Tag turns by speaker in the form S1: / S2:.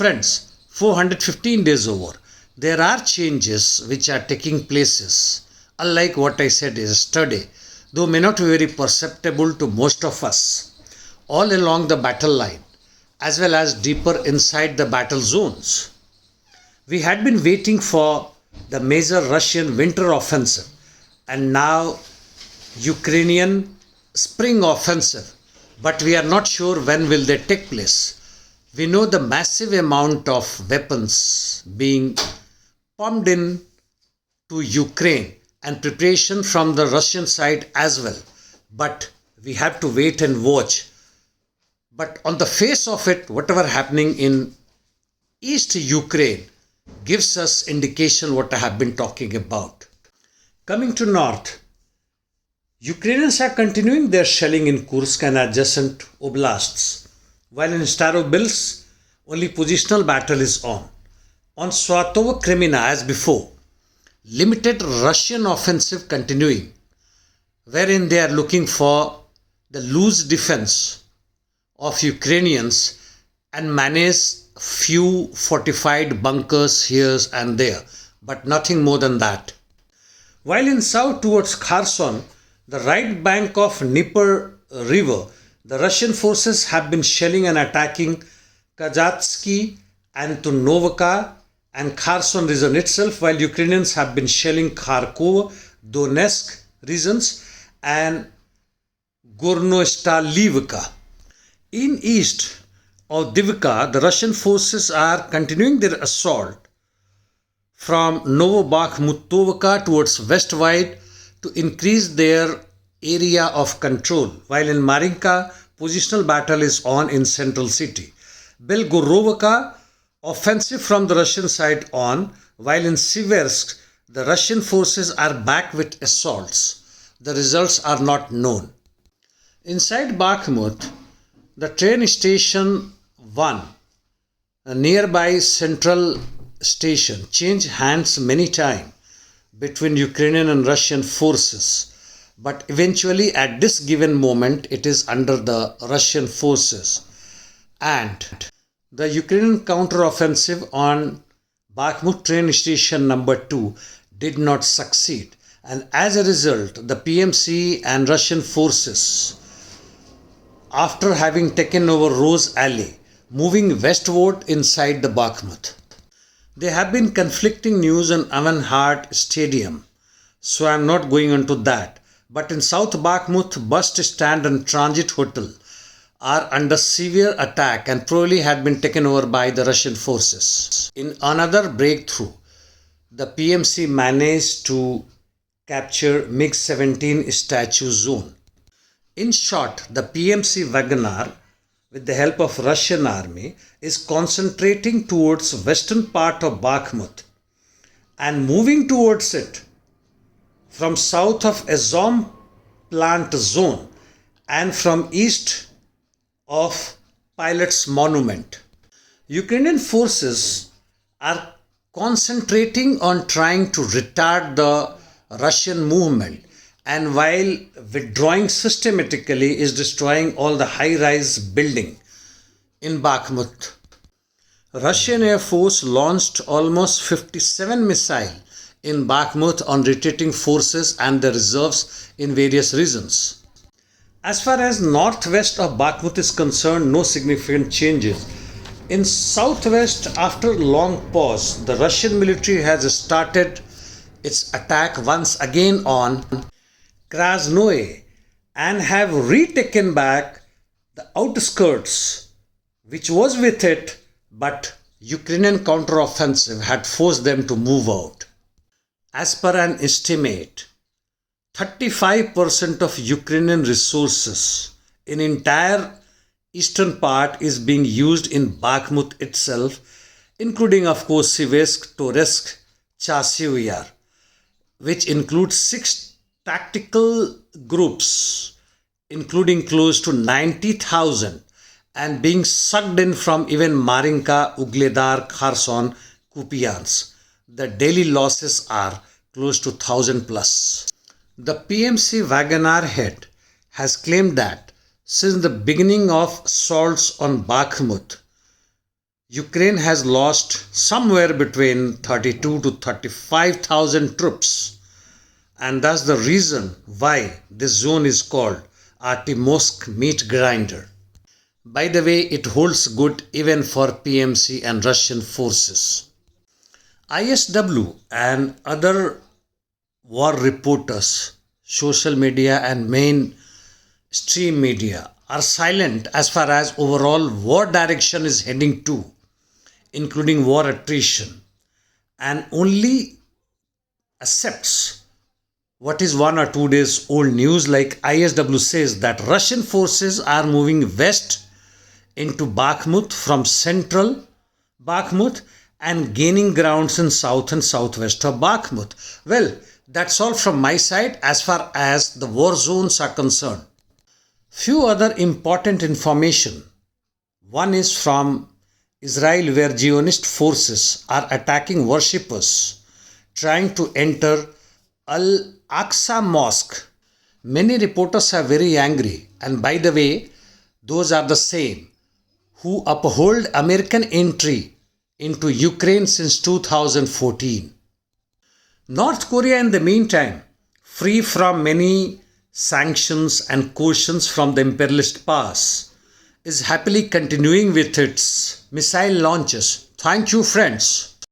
S1: Friends, 415 days over. There are changes which are taking places, unlike what I said yesterday, though may not be very perceptible to most of us, all along the battle line, as well as deeper inside the battle zones. We had been waiting for the major Russian winter offensive and now Ukrainian spring offensive, but we are not sure when will they take place. We know the massive amount of weapons being pumped in to Ukraine and preparation from the Russian side as well, but we have to wait and watch. But on the face of it, whatever happening in East Ukraine gives us indication what I have been talking about. Coming to North, Ukrainians are continuing their shelling in Kursk and adjacent oblasts, while in Starobilsk, only positional battle is on. On Svatovo Kremina, as before, limited Russian offensive continuing, wherein they are looking for the loose defense of Ukrainians and manage few fortified bunkers here and there, but nothing more than that. While in south towards Kherson, the right bank of Dnieper river, the Russian forces have been shelling and attacking Kazatsky and Tunovka and Kherson region itself, while Ukrainians have been shelling Kharkov, Donetsk regions and Gornostalivka. In east of Divka, the Russian forces are continuing their assault from Bakhmutovka towards westward to increase their area of control, while in Marinka, positional battle is on in central city. Belgorovka, offensive from the Russian side on, while in Seversk, the Russian forces are back with assaults. The results are not known. Inside Bakhmut, the train station 1, a nearby central station, changed hands many times between Ukrainian and Russian forces, but eventually at this given moment it is under the Russian forces, and the Ukrainian counter-offensive on Bakhmut train station number 2 did not succeed, and as a result the PMC and Russian forces, after having taken over Rose Alley, moving westward inside the Bakhmut. There have been conflicting news on Avangard Stadium, so I am not going into that. But in South Bakhmut, bus stand and transit hotel are under severe attack and probably had been taken over by the Russian forces. In another breakthrough, the PMC managed to capture MiG-17 statue zone. In short, the PMC Wagner, with the help of Russian army, is concentrating towards western part of Bakhmut and moving towards it from south of Azov plant zone and from east of Pilot's Monument. Ukrainian forces are concentrating on trying to retard the Russian movement, and while withdrawing systematically is destroying all the high-rise building in Bakhmut. Russian Air Force launched almost 57 missiles in Bakhmut on retreating forces and the reserves in various regions. As far as northwest of Bakhmut is concerned, no significant changes. In southwest, after long pause, the Russian military has started its attack once again on Krasnoe and have retaken back the outskirts which was with it, but Ukrainian counteroffensive had forced them to move out. As per an estimate, 35% of Ukrainian resources in entire eastern part is being used in Bakhmut itself, including of course Seversk, Toretsk, Chasiv Yar, which includes 6 tactical groups, including close to 90,000, and being sucked in from even Marinka, Ugledar, Kherson, Kupiansk. The daily losses are close to 1,000 plus. The PMC Wagner head has claimed that since the beginning of assaults on Bakhmut, Ukraine has lost somewhere between 32 to 35,000 troops, and that's the reason why this zone is called Artyomovsk Meat Grinder. By the way, it holds good even for PMC and Russian forces. ISW and other war reporters, social media and mainstream media are silent as far as overall war direction is heading to, including war attrition, and only accepts what is 1 or 2 days old news, like ISW says that Russian forces are moving west into Bakhmut from central Bakhmut and gaining grounds in south and southwest of Bakhmut. Well, that's all from my side as far as the war zones are concerned. Few other important information. One is from Israel, where Zionist forces are attacking worshippers trying to enter Al-Aqsa Mosque. Many reporters are very angry, and by the way, those are the same who uphold American entry into Ukraine since 2014. North Korea, in the meantime, free from many sanctions and cautions from the imperialist powers, is happily continuing with its missile launches. Thank you, friends.